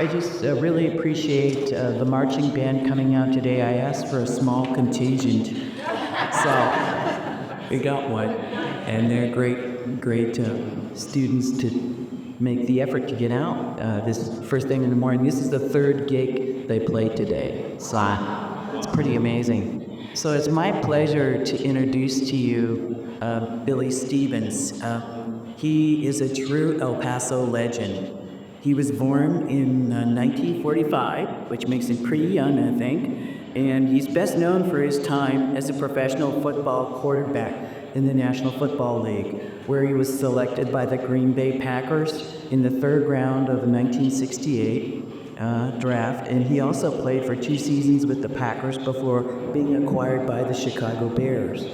I just really appreciate the marching band coming out today. I asked for a small contingent, so we got one, and they're great students to make the effort to get out this first thing in the morning. This is the third gig they played today, so it's pretty amazing. So it's my pleasure to introduce to you Billy Stevens. He is a true El Paso legend. He was born in 1945, which makes him pretty young, I think, and he's best known for his time as a professional football quarterback in the National Football League, where he was selected by the Green Bay Packers in the third round of the 1968 draft, and he also played for 2 seasons with the Packers before being acquired by the Chicago Bears.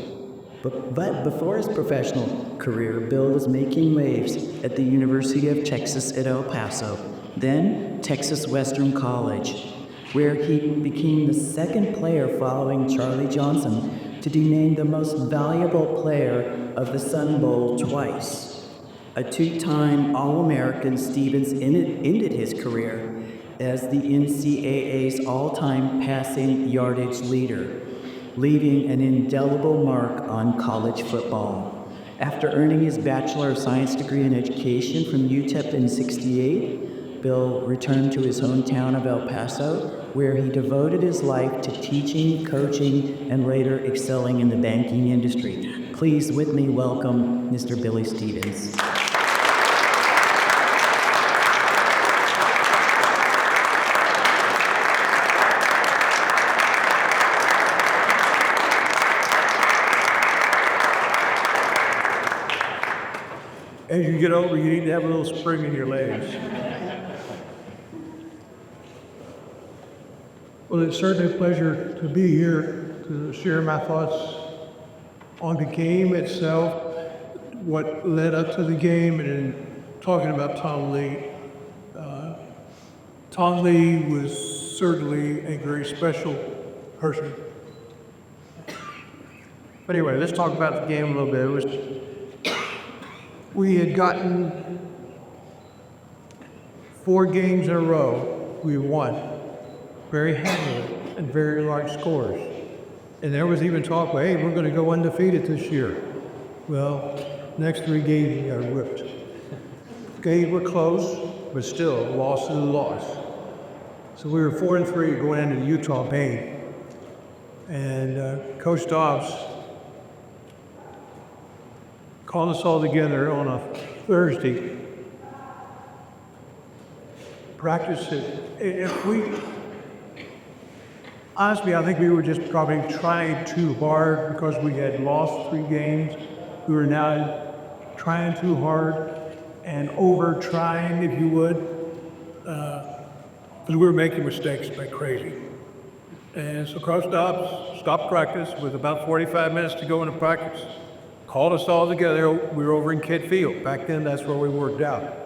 But before his professional career, Bill was making waves at the University of Texas at El Paso, then Texas Western College, where he became the second player following Charlie Johnson to be named the most valuable player of the Sun Bowl twice. A 2-time All-American, Stevens ended his career as the NCAA's all-time passing yardage leader, leaving an indelible mark on college football. After earning his Bachelor of Science degree in education from UTEP in '68, Bill returned to his hometown of El Paso, where he devoted his life to teaching, coaching, and later excelling in the banking industry. Please, with me, welcome Mr. Billy Stevens. As you get older, you need to have a little spring in your legs. Well, it's certainly a pleasure to be here to share my thoughts on the game itself, what led up to the game, and then talking about Tom Lea. Tom Lea was certainly a very special person. But anyway, let's talk about the game a little bit. We had gotten 4 games in a row we won very handily and very large scores. And there was even talk, well, hey, we're going to go undefeated this year. Well, next 3 games we got whipped. Games were close, but still, loss is a loss. So we were 4-3 going into the Utah Bay. And Coach Dobbs called us all together on a Thursday. Practice it. Honestly, I think we were just probably trying too hard because we had lost 3 games. We were now trying too hard and over trying, if you would, because we were making mistakes like crazy. And so Coach Dobbs stopped practice with about 45 minutes to go into practice. Called us all together. We were over in Kidd Field. Back then, that's where we worked out.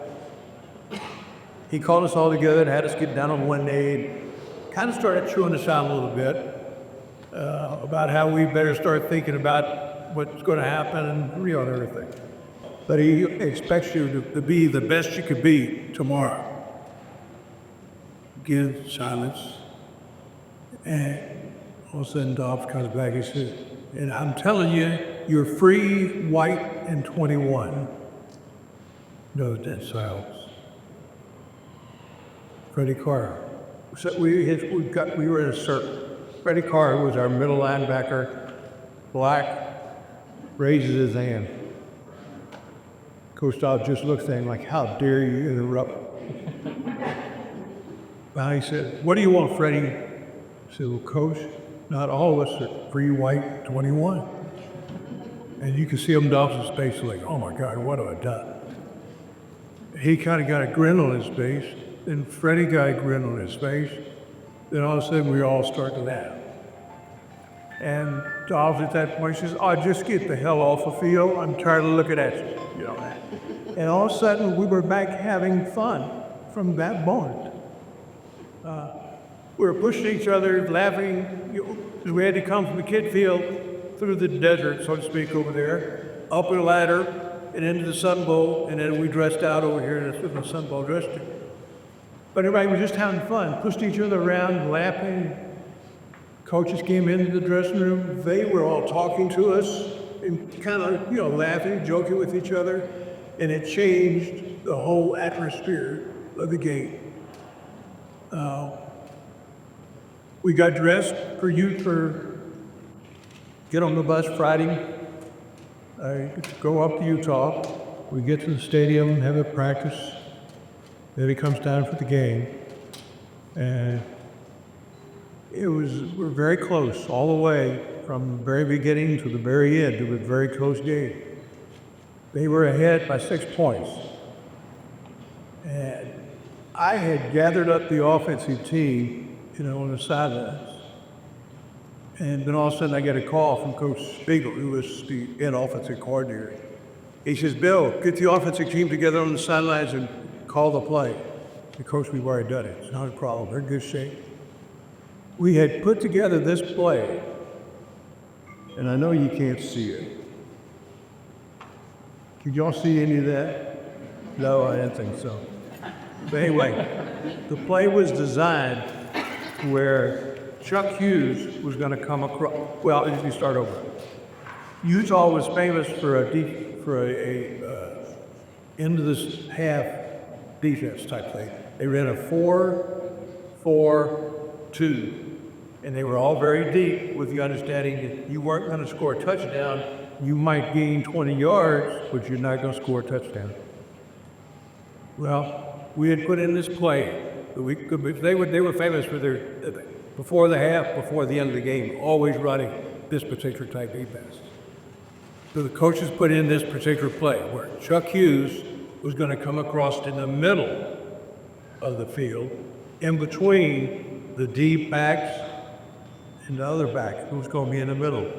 He called us all together and had us get down on one knee and kind of started chewing us out a little bit about how we better start thinking about what's going to happen and everything. But he expects you to be the best you could be tomorrow. Again, silence. And all of a sudden, Dobbs comes back. He says, and I'm telling you, you're free, white, and 21. No, dead silence. Freddie Carr. So we were in a circle. Freddie Carr was our middle linebacker, black, raises his hand. Coach Dobbs just looks at him like, how dare you interrupt? Well, he said, what do you want, Freddie? I said, well, Coach, not all of us are free, white, 21. And you can see him Dobbs' face like, oh my God, what have I done? He kind of got a grin on his face, then Freddie got a grin on his face. Then all of a sudden we all start to laugh. And Dobbs at that point says, oh, just get the hell off the field. I'm tired of looking at you. And all of a sudden we were back having fun from that moment. We were pushing each other, laughing. We had to come from the Kidd Field through the desert, so to speak, over there, up a ladder and into the Sun Bowl, and then we dressed out over here in the Sun Bowl dressing room. But everybody was just having fun, pushed each other around, laughing. Coaches came into the dressing room. They were all talking to us and kind of, laughing, joking with each other. And it changed the whole atmosphere of the game. We got dressed for get on the bus Friday, go up to Utah. We get to the stadium, have a practice. Then he comes down for the game. And we're very close all the way from the very beginning to the very end. It was a very close game. They were ahead by 6 points. And I had gathered up the offensive team, on the sidelines. And then all of a sudden I get a call from Coach Spiegel, who was the head offensive coordinator. He says, Bill, get the offensive team together on the sidelines and call the play. And Coach, we've already done it. It's not a problem. We're in good shape. We had put together this play, and I know you can't see it. Could y'all see any of that? No, I didn't think so. But anyway, the play was designed where Chuck Hughes was going to come across. Well, let me start over. Utah was famous for a end of this half defense type thing. They ran a 4-4-2, and they were all very deep with the understanding that you weren't going to score a touchdown. You might gain 20 yards, but you're not going to score a touchdown. Well, we had put in this play. They were famous for their, before the half, before the end of the game, always running this particular type defense. So the coaches put in this particular play where Chuck Hughes was going to come across in the middle of the field, in between the deep backs and the other back, who was going to be in the middle.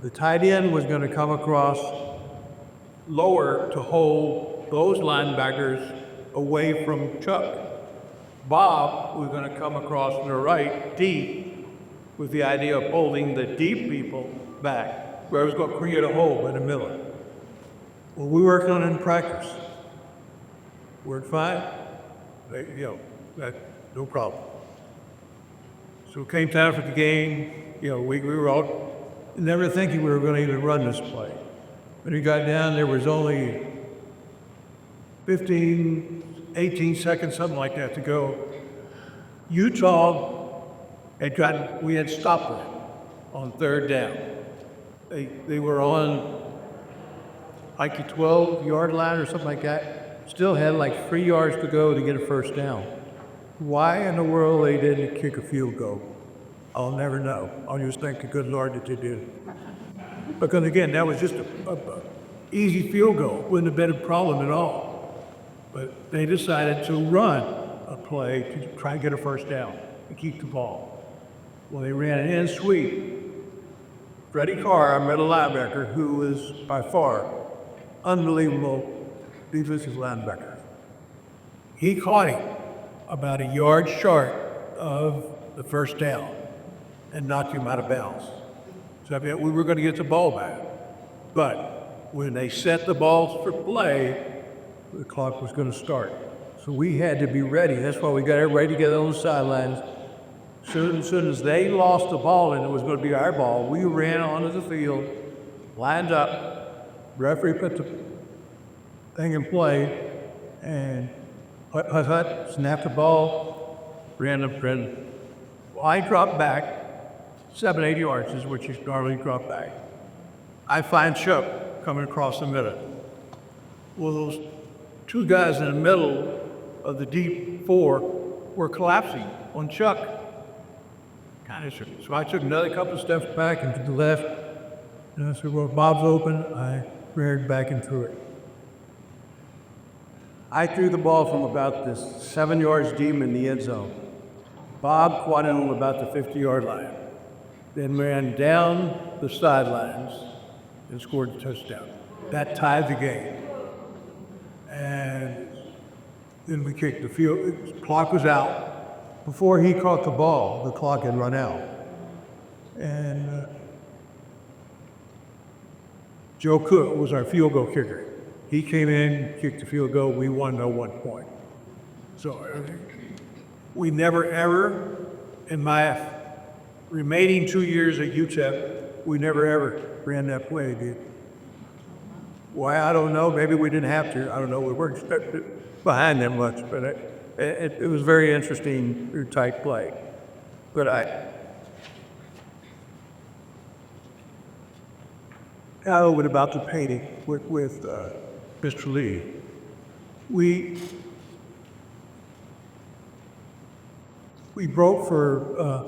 The tight end was going to come across lower to hold those linebackers away from Chuck. Bob was going to come across to the right, deep, with the idea of holding the deep people back, where it was going to create a hole in the middle. Well, we worked on it in practice. Worked fine. No problem. So it came time for the game. We were all never thinking we were going to even run this play. When we got down, there was only 15, 18 seconds, something like that, to go. Utah we had stopped them on third down. They were on like the 12-yard line or something like that. Still had like 3 yards to go to get a first down. Why in the world they didn't kick a field goal? I'll never know. I'll just thank the good Lord that they did. Because again, that was just a easy field goal. Wouldn't have been a problem at all. But they decided to run a play to try and get a first down and keep the ball. Well, they ran an in sweep. Freddie Carr, our middle linebacker, who was by far unbelievable defensive linebacker. He caught him about a yard short of the first down and knocked him out of bounds. So we were going to get the ball back. But when they set the balls for play, the clock was going to start. So we had to be ready. That's why we got everybody together on the sidelines. Soon as they lost the ball and it was going to be our ball, we ran onto the field, lined up, referee put the thing in play, and hut, snapped the ball, ran up. Well, I dropped back 7, 8 yards is what you normally drop back. I find Chuck coming across the middle. Well, those two guys in the middle of the deep four were collapsing on Chuck. Kind of shook. So I took another couple of steps back and to the left, and I said, well, Bob's open. I reared back and threw it. I threw the ball from about this 7 yards deep in the end zone. Bob caught it on about the 50-yard line, then ran down the sidelines and scored the touchdown. That tied the game. And then we kicked the field. The clock was out. Before he caught the ball, the clock had run out. And Joe Cook was our field goal kicker. He came in, kicked the field goal. We won by 1 point. So We never ever, in my remaining 2 years at UTEP, we never ever ran that play again. Why, I don't know. Maybe we didn't have to. I don't know. We weren't behind them much, but it was very interesting, tight play. But now about the painting with Mr. Lee. We broke for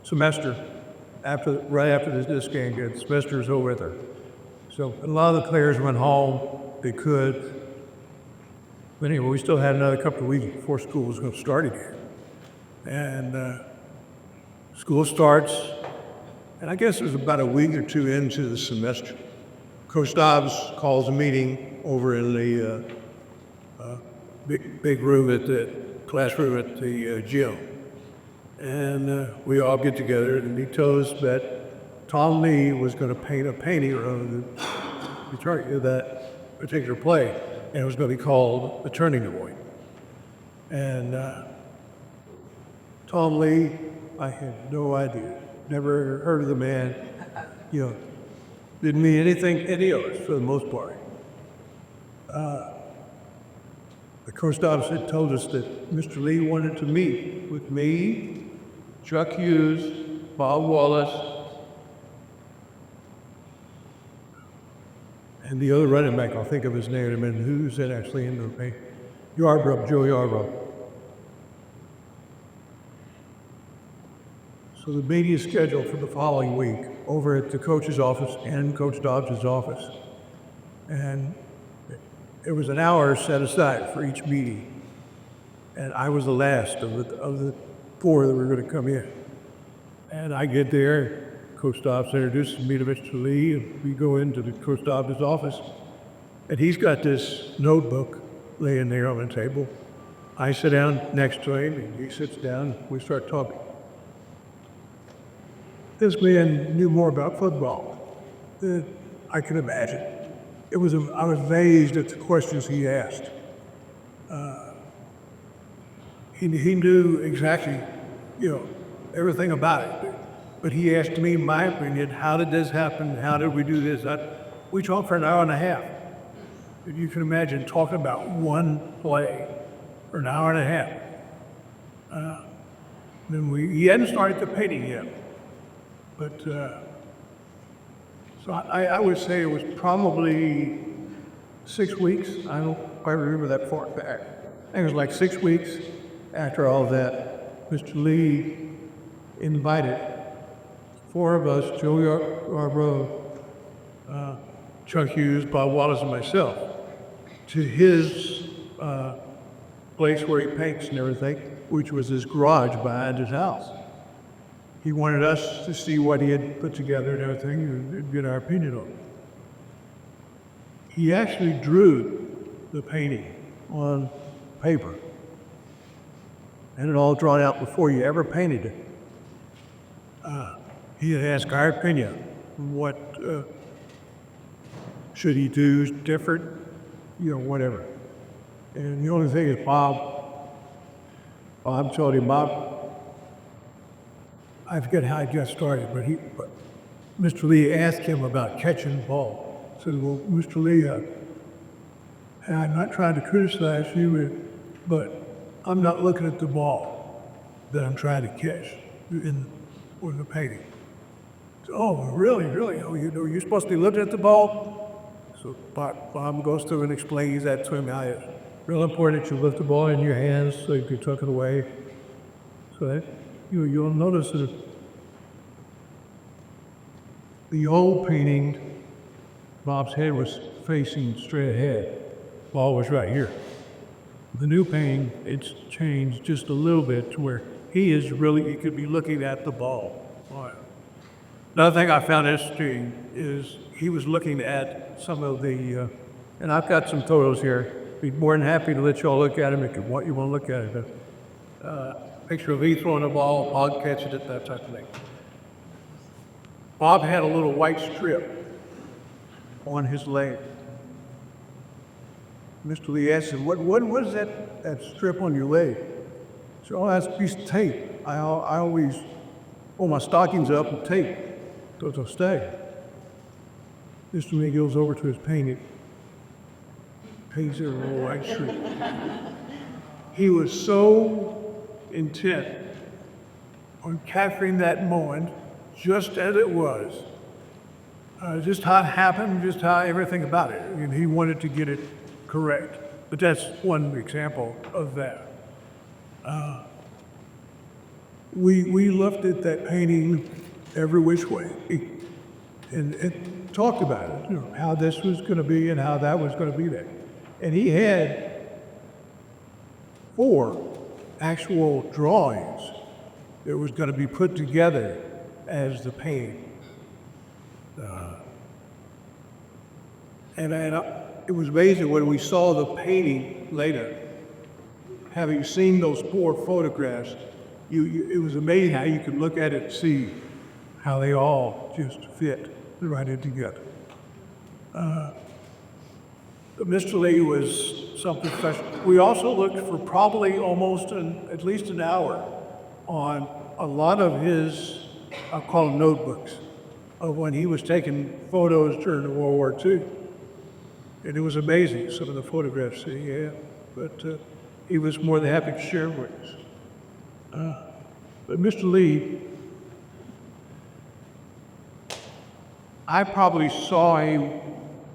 semester right after this game. The semester was over there. So a lot of the players went home. They could. But anyway, we still had another couple of weeks before school was going to start again. And school starts, and I guess it was about a week or two into the semester. Coach Dobbs calls a meeting over in the big room at the classroom at the gym. And we all get together, and he tells us that Tom Lea was going to paint a painting around that particular play, and it was going to be called The Turning Point. And Tom Lea, I had no idea, never heard of the man, didn't mean anything, any of us for the most part. The Coach Dobbs had told us that Mr. Lee wanted to meet with me, Chuck Hughes, Bob Wallace, and the other running back, I'll think of his name in a minute, who's actually in the paint. Joe Yarbrough. So the meeting is scheduled for the following week over at the coach's office and Coach Dobbs' office. And it was an hour set aside for each meeting. And I was the last of the four that were going to come in. And I get there, Coach Dobbs introduces me to Mr. Lee, and we go into the Coach Dobbs' office. And he's got this notebook laying there on the table. I sit down next to him, and he sits down, we start talking. This man knew more about football than I could imagine. I was amazed at the questions he asked. He knew exactly, everything about it. But he asked me my opinion, how did this happen? How did we do this? We talked for an hour and a half. If you can imagine talking about one play for an hour and a half. Then he hadn't started the painting yet. But, so I would say it was probably 6 weeks. I don't quite remember that far back. I think it was like 6 weeks after all that. Mr. Lee invited four of us, Joe Yarbrough, Chuck Hughes, Bob Wallace, and myself, to his place where he paints and everything, which was his garage behind his house. He wanted us to see what he had put together and everything and get our opinion on it. He actually drew the painting on paper and it all drawn out before you ever painted it. He had asked our opinion. What should he do different? Whatever. And the only thing is Bob told him, I forget how I got started, but Mr. Lee asked him about catching the ball. I said, well, Mr. Lee, I'm not trying to criticize you, but I'm not looking at the ball that I'm trying to catch in the painting. So, oh, really? Oh, you're supposed to be looking at the ball? So Bob goes through and explains that to him, how it's real important that you lift the ball in your hands so you can tuck it away. So that, you'll notice that the old painting, Bob's head was facing straight ahead. Ball was right here. The new painting, it's changed just a little bit to where he could be looking at the ball. Another thing I found interesting is he was looking at some of the, and I've got some photos here. Be more than happy to let you all look at them if you want to look at it. Picture of he throwing the ball, Bob catching it, that type of thing. Bob had a little white strip on his leg. Mr. Lee asked him, what is that strip on your leg? So that's a piece of tape. I always pull my stockings up and tape, so they'll stay. Mr. Lee goes over to his painting, paints it a little white streak. He was so intent on capturing that moment just as it was, just how it happened, just how everything about it. And he wanted to get it correct. But that's one example of that. We looked at that painting every which way and talked about it, how this was going to be and how that was going to be there. And he had 4 actual drawings that was going to be put together as the painting. It was amazing when we saw the painting later, having seen those 4 photographs, it was amazing how you could look at it and see how they all just fit right in together. Mr. Lee was something special. We also looked for probably almost at least an hour on a lot of his, I'll call them notebooks, of when he was taking photos during World War II. And it was amazing, some of the photographs that he had, but he was more than happy to share with us. But Mr. Lee, I probably saw him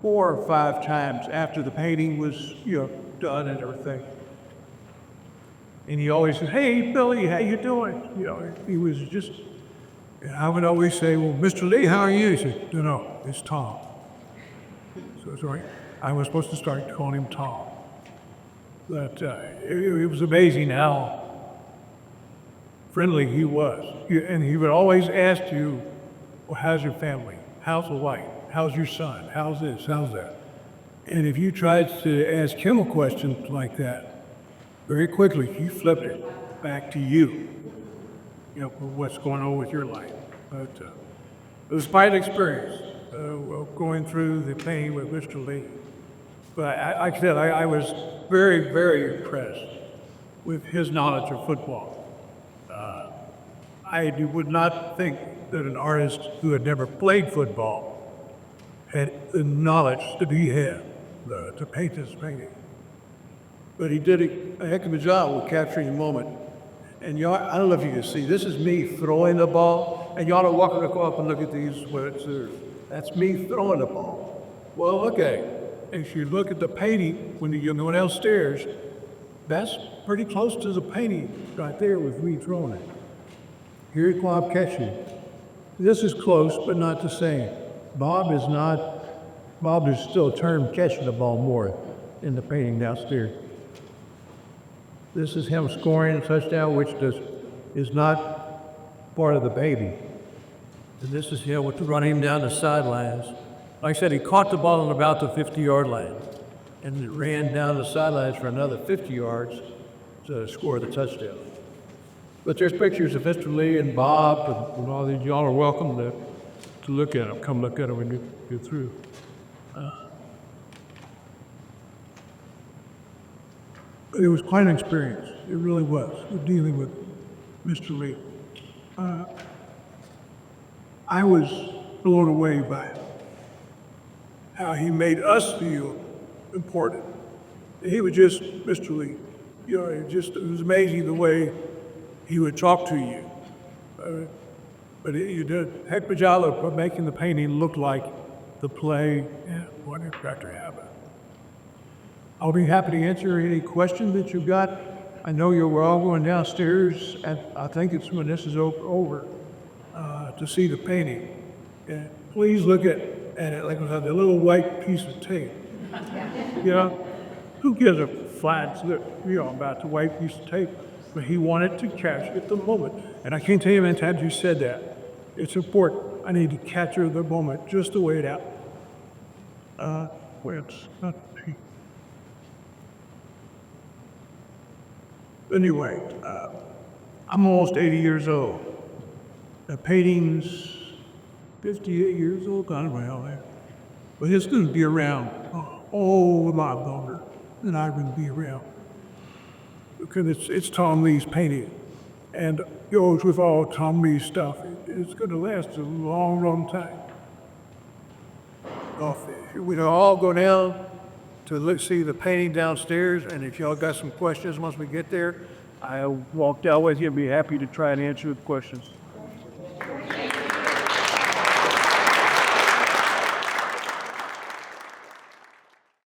4 or 5 times after the painting was, done and everything. And he always said, "Hey, Billy, how you doing?" He was just, and I would always say, "Well, Mr. Lee, how are you?" He said, "No, it's Tom." So sorry, I was supposed to start calling him Tom. But it was amazing how friendly he was. And he would always ask you, "Well, how's your family? How's the wife? How's your son? How's this? How's that?" And if you tried to ask him a question like that, very quickly he flipped it back to you, what's going on with your life. But it was quite an experience going through the painting with Mr. Lee. But like I said, I was very, very impressed with his knowledge of football. I would not think that an artist who had never played football had the knowledge that he had to paint this painting. But he did a heck of a job with capturing the moment. And y'all, I don't know if you can see, this is me throwing the ball, and y'all are walking up and look at these, that's me throwing the ball. Well, okay, if you look at the painting when you're going downstairs, that's pretty close to the painting right there with me throwing it. Here's Bob catching. This is close, but not the same. Bob is still a term catching the ball more in the painting downstairs. This is him scoring a touchdown, which is not part of the baby. And this is him running him down the sidelines. Like I said, he caught the ball on about the 50-yard line and it ran down the sidelines for another 50 yards to score the touchdown. But there's pictures of Mr. Lee and Bob and all these. Y'all are welcome to look at them. Come look at them when you get through. It was quite an experience. It really was, dealing with Mr. Lee. I was blown away by how he made us feel important. He was just Mr. Lee. It was amazing the way he would talk to you. But you did a heck of a job of making the painting look like the play and what in fact happened. I'll be happy to answer any questions that you've got. I know we're all going downstairs, and I think it's when this is over, to see the painting. And please look at it like it was a little white piece of tape. Who gives a flat about the white piece of tape? But he wanted to capture the moment. And I can't tell you how many times you said that. It's important. I need to capture the moment just the way it happened. Anyway, I'm almost 80 years old. The painting's 58 years old, kind of around there. But it's going to be around a lot longer than I'm going to be around. because it's Tom Lea's painting, and goes with all Tom Lea's stuff. It's going to last a long, long time. We'll all go down to see the painting downstairs, and if y'all got some questions once we get there, I'll walk down with you and be happy to try and answer the questions.